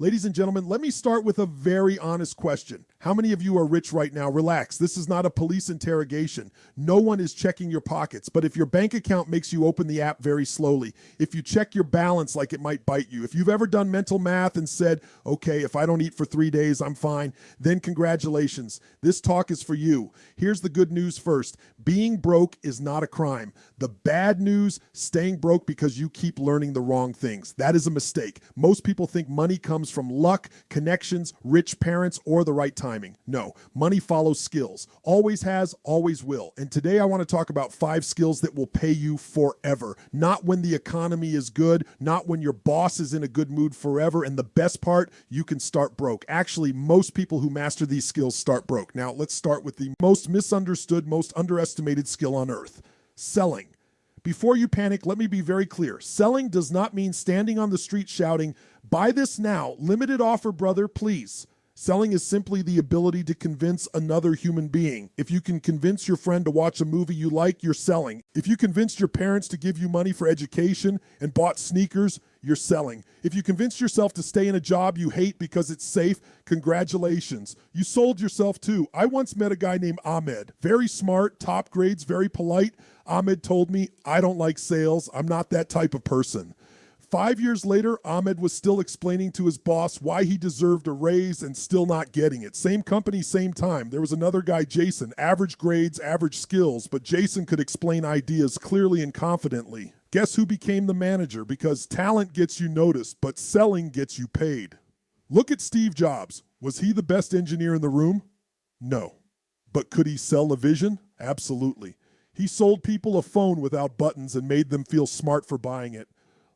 Ladies and gentlemen, let me start with a very honest question. How many of you are rich right now? Relax. This is not a police interrogation. No one is checking your pockets. But if your bank account makes you open the app very slowly, if you check your balance like it might bite you, if you've ever done mental math and said, okay, if I don't eat for 3 days, I'm fine, then congratulations. This talk is for you. Here's the good news first. Being broke is not a crime. The bad news, staying broke because you keep learning the wrong things. That is a mistake. Most people think money comes from luck, connections, rich parents, or the right timing. No, money follows skills. Always has, always will. And today I want to talk about 5 skills that will pay you forever. Not when the economy is good, not when your boss is in a good mood forever, and the best part, you can start broke. Actually, most people who master these skills start broke. Now, let's start with the most misunderstood, most underestimated skill on earth, selling. Before you panic, let me be very clear. Selling does not mean standing on the street shouting, "Buy this now, limited offer, brother, please." Selling is simply the ability to convince another human being. If you can convince your friend to watch a movie you like, you're selling. If you convinced your parents to give you money for education and bought sneakers, you're selling. If you convinced yourself to stay in a job you hate because it's safe, congratulations. You sold yourself too. I once met a guy named Ahmed. Very smart, top grades, very polite. Ahmed told me, "I don't like sales. I'm not that type of person." 5 years later, Ahmed was still explaining to his boss why he deserved a raise and still not getting it. Same company, same time. There was another guy, Jason, average grades, average skills, but Jason could explain ideas clearly and confidently. Guess who became the manager? Because talent gets you noticed, but selling gets you paid. Look at Steve Jobs. Was he the best engineer in the room? No. But could he sell a vision? Absolutely. He sold people a phone without buttons and made them feel smart for buying it.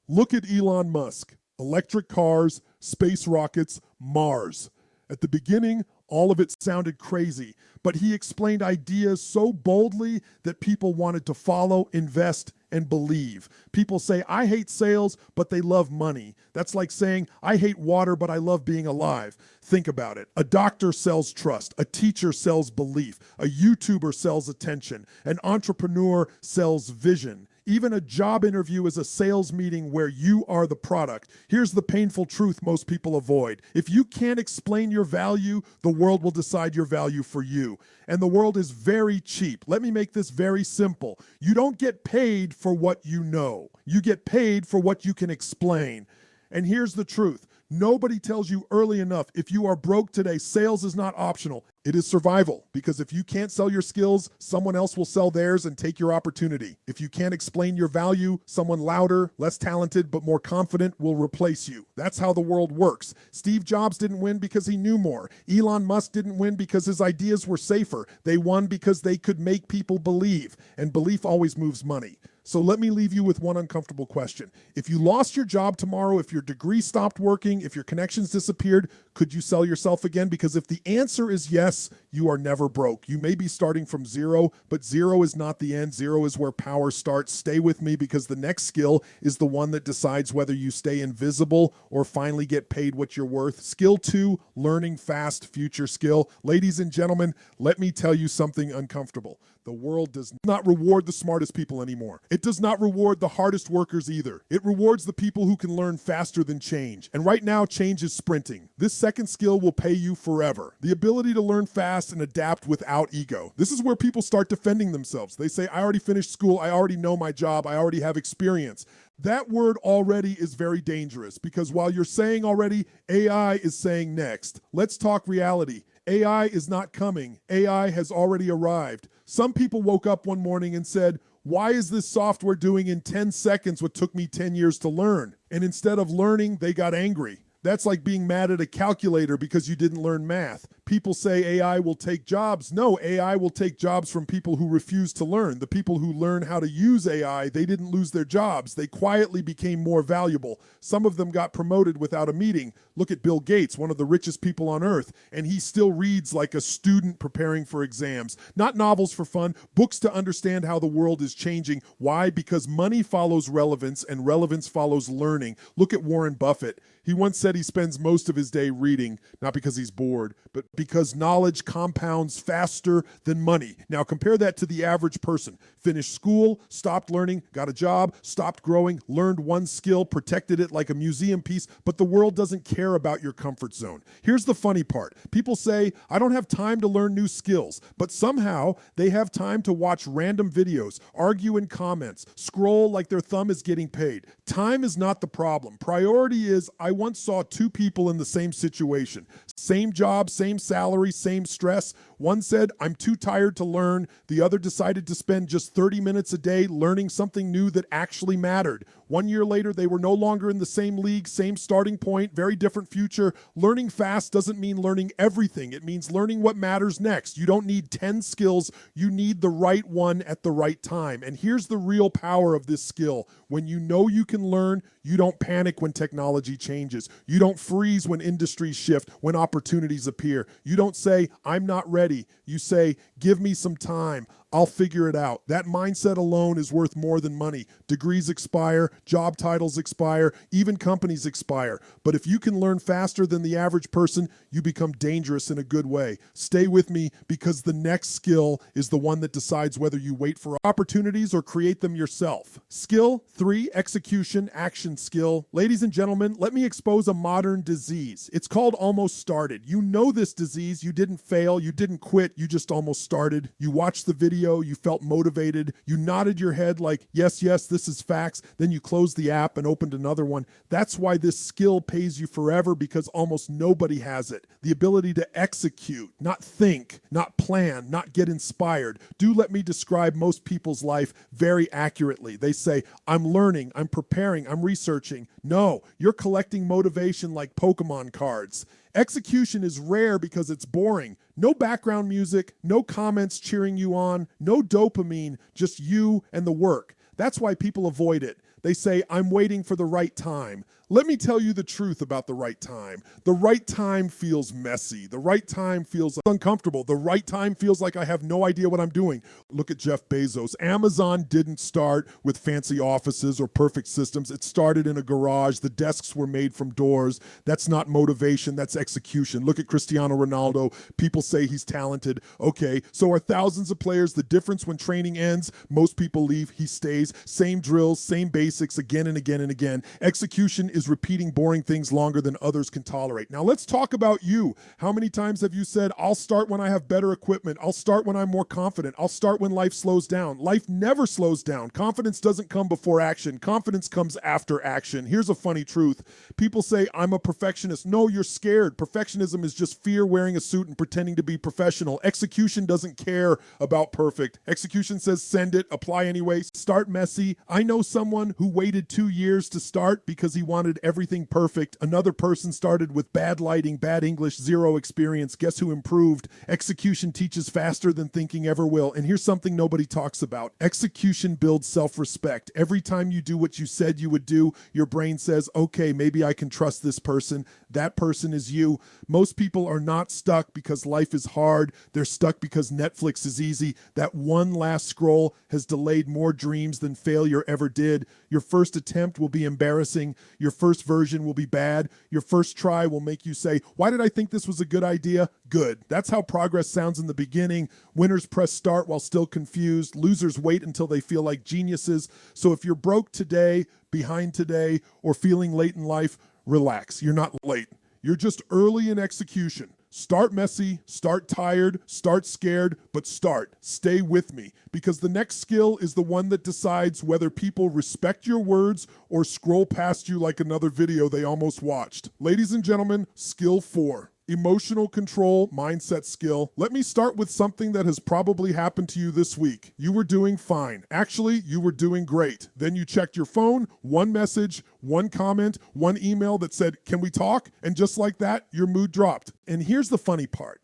Look at Elon Musk. Electric cars, space rockets, Mars. At the beginning, all of it sounded crazy, but he explained ideas so boldly that people wanted to follow, invest, and believe. People say, "I hate sales, but they love money." That's like saying, "I hate water, but I love being alive." Think about it. A doctor sells trust. A teacher sells belief. A YouTuber sells attention. An entrepreneur sells vision. Even a job interview is a sales meeting where you are the product. Here's the painful truth most people avoid. If you can't explain your value, the world will decide your value for you. And the world is very cheap. Let me make this very simple. You don't get paid for what you know. You get paid for what you can explain. And here's the truth. Nobody tells you early enough, if you are broke today, sales is not optional. It is survival, because if you can't sell your skills, someone else will sell theirs and take your opportunity. If you can't explain your value, someone louder, less talented, but more confident will replace you. That's how the world works. Steve Jobs didn't win because he knew more. Elon Musk didn't win because his ideas were safer. They won because they could make people believe, and belief always moves money. So let me leave you with one uncomfortable question. If you lost your job tomorrow, if your degree stopped working, if your connections disappeared, could you sell yourself again? Because if the answer is yes, you are never broke. You may be starting from zero, but zero is not the end. Zero is where power starts. Stay with me, because the next skill is the one that decides whether you stay invisible or finally get paid what you're worth. Skill 2, learning fast, future skill. Ladies and gentlemen, let me tell you something uncomfortable. The world does not reward the smartest people anymore. It does not reward the hardest workers either. It rewards the people who can learn faster than change. And right now, change is sprinting. This second skill will pay you forever. The ability to learn fast and adapt without ego. This is where people start defending themselves. They say, "I already finished school. I already know my job. I already have experience." That word "already" is very dangerous, because while you're saying already, AI is saying next. Let's talk reality. AI is not coming. AI has already arrived. Some people woke up one morning and said, "Why is this software doing in 10 seconds what took me 10 years to learn?" And instead of learning, they got angry. That's like being mad at a calculator because you didn't learn math. People say AI will take jobs. No, AI will take jobs from people who refuse to learn. The people who learn how to use AI, they didn't lose their jobs. They quietly became more valuable. Some of them got promoted without a meeting. Look at Bill Gates, one of the richest people on earth, and he still reads like a student preparing for exams. Not novels for fun, books to understand how the world is changing. Why? Because money follows relevance, and relevance follows learning. Look at Warren Buffett. He once said he spends most of his day reading, not because he's bored, but because knowledge compounds faster than money. Now compare that to the average person. Finished school, stopped learning, got a job, stopped growing, learned one skill, protected it like a museum piece, but the world doesn't care about your comfort zone. Here's the funny part. People say, I don't have time to learn new skills, but somehow they have time to watch random videos, argue in comments, scroll like their thumb is getting paid. Time is not the problem. Priority is, I once saw two people in the same situation. Same job, same salary, same stress. One said, I'm too tired to learn. The other decided to spend just 30 minutes a day learning something new that actually mattered. 1 year later, they were no longer in the same league, same starting point, very different future. Learning fast doesn't mean learning everything. It means learning what matters next. You don't need 10 skills. You need the right one at the right time. And here's the real power of this skill. When you know you can learn, you don't panic when technology changes. You don't freeze when industries shift, when opportunities appear. You don't say, I'm not ready. You say, give me some time. I'll figure it out. That mindset alone is worth more than money. Degrees expire, job titles expire, even companies expire. But if you can learn faster than the average person, you become dangerous in a good way. Stay with me, because the next skill is the one that decides whether you wait for opportunities or create them yourself. Skill 3, execution, action skill. Ladies and gentlemen, let me expose a modern disease. It's called almost started. You know this disease. You didn't fail. You didn't quit. You just almost started. You watched the video. You felt motivated. You nodded your head like, yes, this is facts. Then you closed the app and opened another one. That's why this skill pays you forever, because almost nobody has it. The ability to execute, not think, not plan, not get inspired. Do let me describe most people's life very accurately. They say, I'm learning, I'm preparing, I'm researching. No, you're collecting motivation like Pokemon cards. Execution is rare because it's boring. No background music, no comments cheering you on, no dopamine, just you and the work. That's why people avoid it. They say, I'm waiting for the right time. Let me tell you the truth about the right time. The right time feels messy. The right time feels uncomfortable. The right time feels like I have no idea what I'm doing. Look at Jeff Bezos. Amazon didn't start with fancy offices or perfect systems. It started in a garage. The desks were made from doors. That's not motivation. That's execution. Look at Cristiano Ronaldo. People say he's talented. Okay, so are thousands of players. The difference when training ends, most people leave. He stays. Same drills, same basics again and again and again. Execution is repeating boring things longer than others can tolerate. Now let's talk about you. How many times have you said, I'll start when I have better equipment. I'll start when I'm more confident. I'll start when life slows down. Life never slows down. Confidence doesn't come before action. Confidence comes after action. Here's a funny truth. People say, I'm a perfectionist. No, you're scared. Perfectionism is just fear wearing a suit and pretending to be professional. Execution doesn't care about perfect. Execution says, send it, apply anyway, start messy. I know someone who waited 2 years to start because he wanted everything perfect. Another person started with bad lighting, bad English, zero experience. Guess who improved? Execution teaches faster than thinking ever will. And here's something nobody talks about. Execution builds self-respect. Every time you do what you said you would do, your brain says, okay, maybe I can trust this person. That person is you. Most people are not stuck because life is hard. They're stuck because Netflix is easy. That one last scroll has delayed more dreams than failure ever did. Your first attempt will be embarrassing. Your first version will be bad. Your first try will make you say, why did I think this was a good idea? Good. That's how progress sounds in the beginning. Winners press start while still confused. Losers wait until they feel like geniuses. So if you're broke today, behind today, or feeling late in life, relax. You're not late. You're just early in execution. Start messy, start tired, start scared, but start. Stay with me, because the next skill is the one that decides whether people respect your words or scroll past you like another video they almost watched. Ladies and gentlemen, skill 4. Emotional control, mindset skill. Let me start with something that has probably happened to you this week. You were doing fine. Actually, you were doing great. Then you checked your phone, one message, one comment, one email that said, can we talk? And just like that, your mood dropped. And here's the funny part.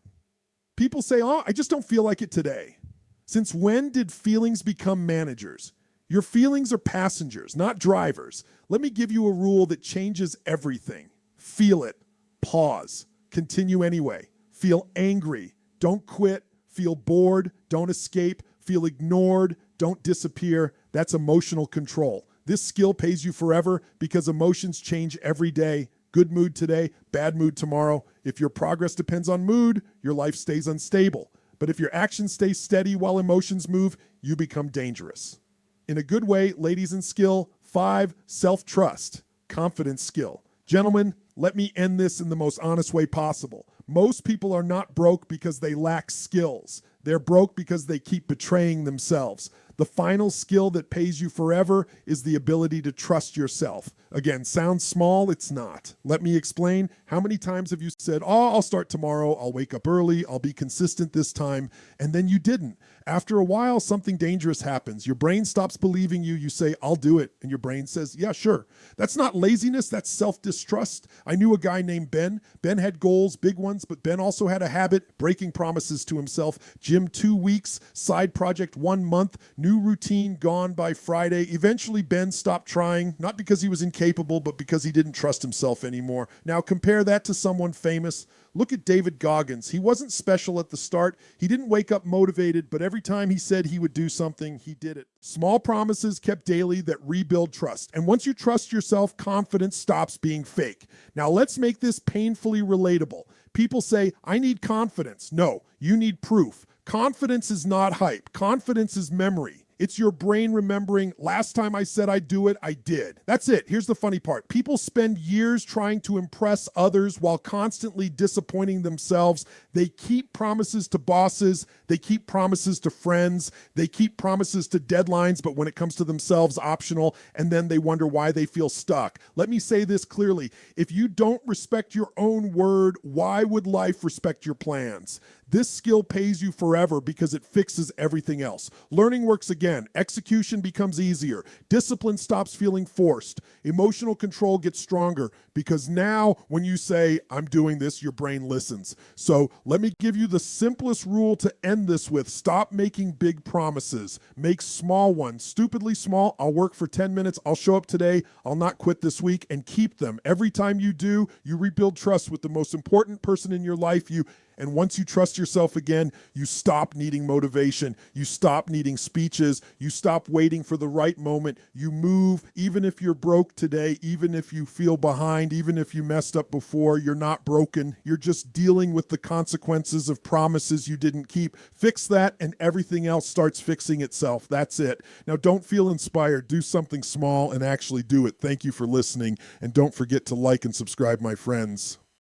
People say, oh, I just don't feel like it today. Since when did feelings become managers? Your feelings are passengers, not drivers. Let me give you a rule that changes everything. Feel it. Pause. Continue anyway. Feel angry. Don't quit. Feel bored. Don't escape. Feel ignored. Don't disappear. That's emotional control. This skill pays you forever because emotions change every day. Good mood today, bad mood tomorrow. If your progress depends on mood, your life stays unstable. But if your actions stay steady while emotions move, you become dangerous. In a good way, ladies and skill, 5, self-trust, confidence skill. Gentlemen, let me end this in the most honest way possible. Most people are not broke because they lack skills. They're broke because they keep betraying themselves. The final skill that pays you forever is the ability to trust yourself. Again, sounds small, it's not. Let me explain. How many times have you said, oh, I'll start tomorrow, I'll wake up early, I'll be consistent this time, and then you didn't. After a while, something dangerous happens. Your brain stops believing you. You say, I'll do it. And your brain says, yeah, sure. That's not laziness. That's self-distrust. I knew a guy named Ben. Ben had goals, big ones, but Ben also had a habit, breaking promises to himself. Gym 2 weeks, side project 1 month, new routine gone by Friday. Eventually, Ben stopped trying, not because he was incapable, but because he didn't trust himself anymore. Now, compare that to someone famous. Look at David Goggins. He wasn't special at the start. He didn't wake up motivated, but every time he said he would do something, he did it. Small promises kept daily that rebuild trust. And once you trust yourself, confidence stops being fake. Now let's make this painfully relatable. People say, I need confidence. No, you need proof. Confidence is not hype. Confidence is memory. It's your brain remembering, last time I said I'd do it, I did. That's it. Here's the funny part. People spend years trying to impress others while constantly disappointing themselves. They keep promises to bosses. They keep promises to friends. They keep promises to deadlines, but when it comes to themselves, optional. And then they wonder why they feel stuck. Let me say this clearly. If you don't respect your own word, why would life respect your plans? This skill pays you forever because it fixes everything else. Learning works again. Execution becomes easier. Discipline stops feeling forced. Emotional control gets stronger because now when you say, I'm doing this, your brain listens. So let me give you the simplest rule to end this with. Stop making big promises. Make small ones. Stupidly small. I'll work for 10 minutes. I'll show up today. I'll not quit this week, and keep them. Every time you do, you rebuild trust with the most important person in your life. And once you trust yourself again, you stop needing motivation. You stop needing speeches. You stop waiting for the right moment. You move. Even if you're broke today, even if you feel behind, even if you messed up before, you're not broken. You're just dealing with the consequences of promises you didn't keep. Fix that and everything else starts fixing itself. That's it. Now, don't feel inspired. Do something small and actually do it. Thank you for listening. And don't forget to like and subscribe, my friends.